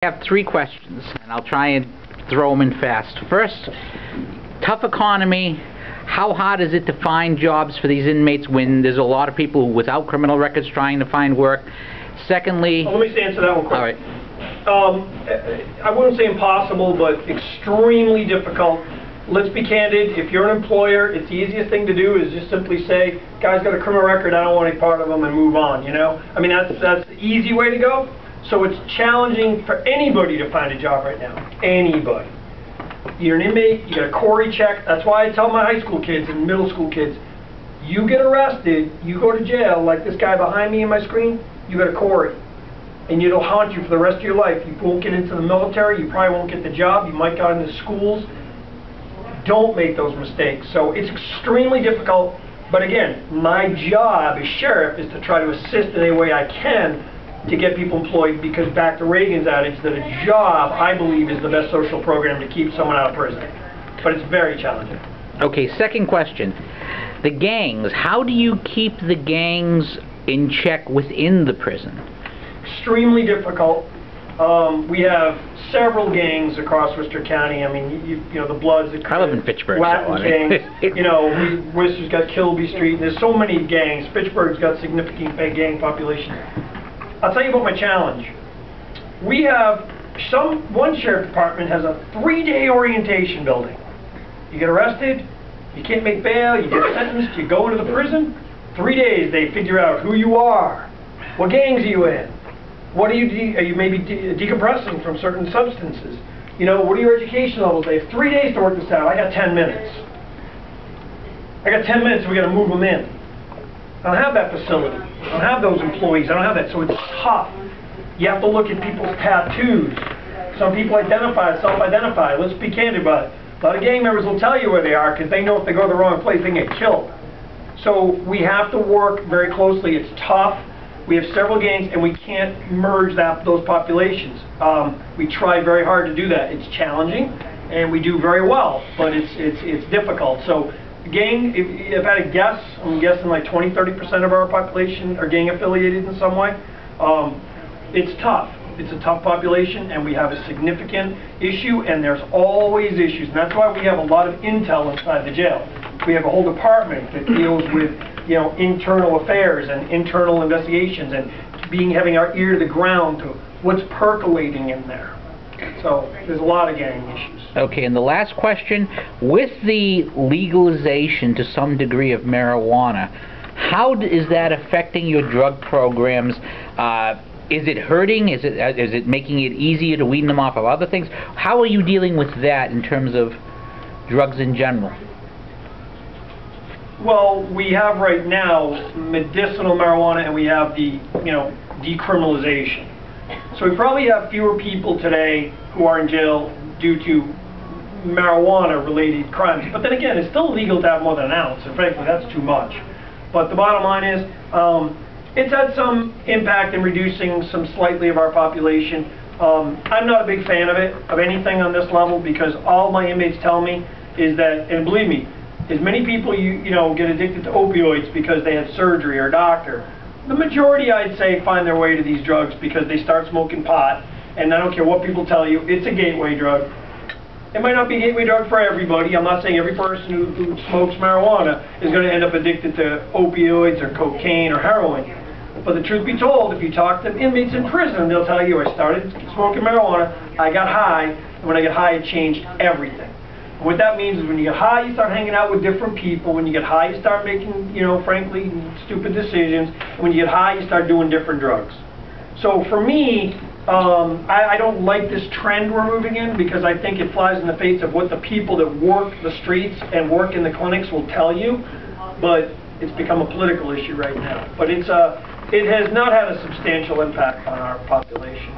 I have 3 questions, and I'll try and throw them in fast. First, tough economy. How hard is it to find jobs for these inmates when there's a lot of people without criminal records trying to find work? Secondly... Well, let me answer that one quick. All right. I wouldn't say impossible, but extremely difficult. Let's be candid. If you're an employer, it's the easiest thing to do is just simply say, guy's got a criminal record, I don't want any part of him, and move on, you know? I mean, that's the easy way to go. So it's challenging for anybody to find a job right now. Anybody. You're an inmate, you got a Corey check. That's why I tell my high school kids and middle school kids, you get arrested, you go to jail, like this guy behind me in my screen, you got a Corey. And it'll haunt you for the rest of your life. You won't get into the military, you probably won't get the job, you might go into schools. Don't make those mistakes. So it's extremely difficult, but again, my job as sheriff is to try to assist in any way I can to get people employed, because back to Reagan's adage that a job, I believe, is the best social program to keep someone out of prison. But it's very challenging. Okay, second question. The gangs, how do you keep the gangs in check within the prison? Extremely difficult. We have several gangs across Worcester County. I mean, you know, the Bloods, the I live in Fitchburg, Latin so gangs. You know, Worcester's got Kilby Street, and there's so many gangs. Fitchburg's got significant gang population. I'll tell you about my challenge. We have one sheriff department has a 3-day orientation building. You get arrested, you can't make bail, you get sentenced, you go into the prison. 3 days they figure out who you are, what gangs are you in, what are you maybe decompressing from certain substances. You know, what are your education levels? They have 3 days to work this out. I got 10 minutes. I got 10 minutes, we got to move them in. I don't have that facility. I don't have those employees. I don't have that. So it's tough. You have to look at people's tattoos. Some people self-identify. Let's be candid about it. A lot of gang members will tell you where they are because they know if they go to the wrong place, they can get killed. So we have to work very closely. It's tough. We have several gangs, and we can't merge those populations. We try very hard to do that. It's challenging, and we do very well, but it's difficult. So gang, if I had to guess, I'm guessing like 20–30% of our population are gang affiliated in some way. It's tough. It's a tough population, and we have a significant issue, and there's always issues. And that's why we have a lot of intel inside the jail. We have a whole department that deals with, you know, internal affairs and internal investigations, and having our ear to the ground to what's percolating in there. So there's a lot of gang issues. Okay, and the last question, with the legalization to some degree of marijuana, how is that affecting your drug programs? Is it hurting? Is it making it easier to wean them off of other things? How are you dealing with that in terms of drugs in general? Well, we have right now medicinal marijuana, and we have the, you know, decriminalization. So we probably have fewer people today who are in jail due to marijuana-related crimes. But then again, it's still illegal to have more than an ounce, and frankly, that's too much. But the bottom line is, it's had some impact in reducing slightly of our population. I'm not a big fan of it, of anything on this level, because all my inmates tell me is that, and believe me, as many people you know get addicted to opioids because they had surgery or a doctor, the majority, I'd say, find their way to these drugs because they start smoking pot, and I don't care what people tell you, it's a gateway drug. It might not be a gateway drug for everybody. I'm not saying every person who smokes marijuana is going to end up addicted to opioids or cocaine or heroin. But the truth be told, if you talk to inmates in prison, they'll tell you, I started smoking marijuana, I got high, and when I got high, it changed everything. And what that means is when you get high, you start hanging out with different people. When you get high, you start making, you know, frankly, stupid decisions. And when you get high, you start doing different drugs. So for me, I don't like this trend we're moving in, because I think it flies in the face of what the people that work the streets and work in the clinics will tell you. But it's become a political issue right now. But it has not had a substantial impact on our population.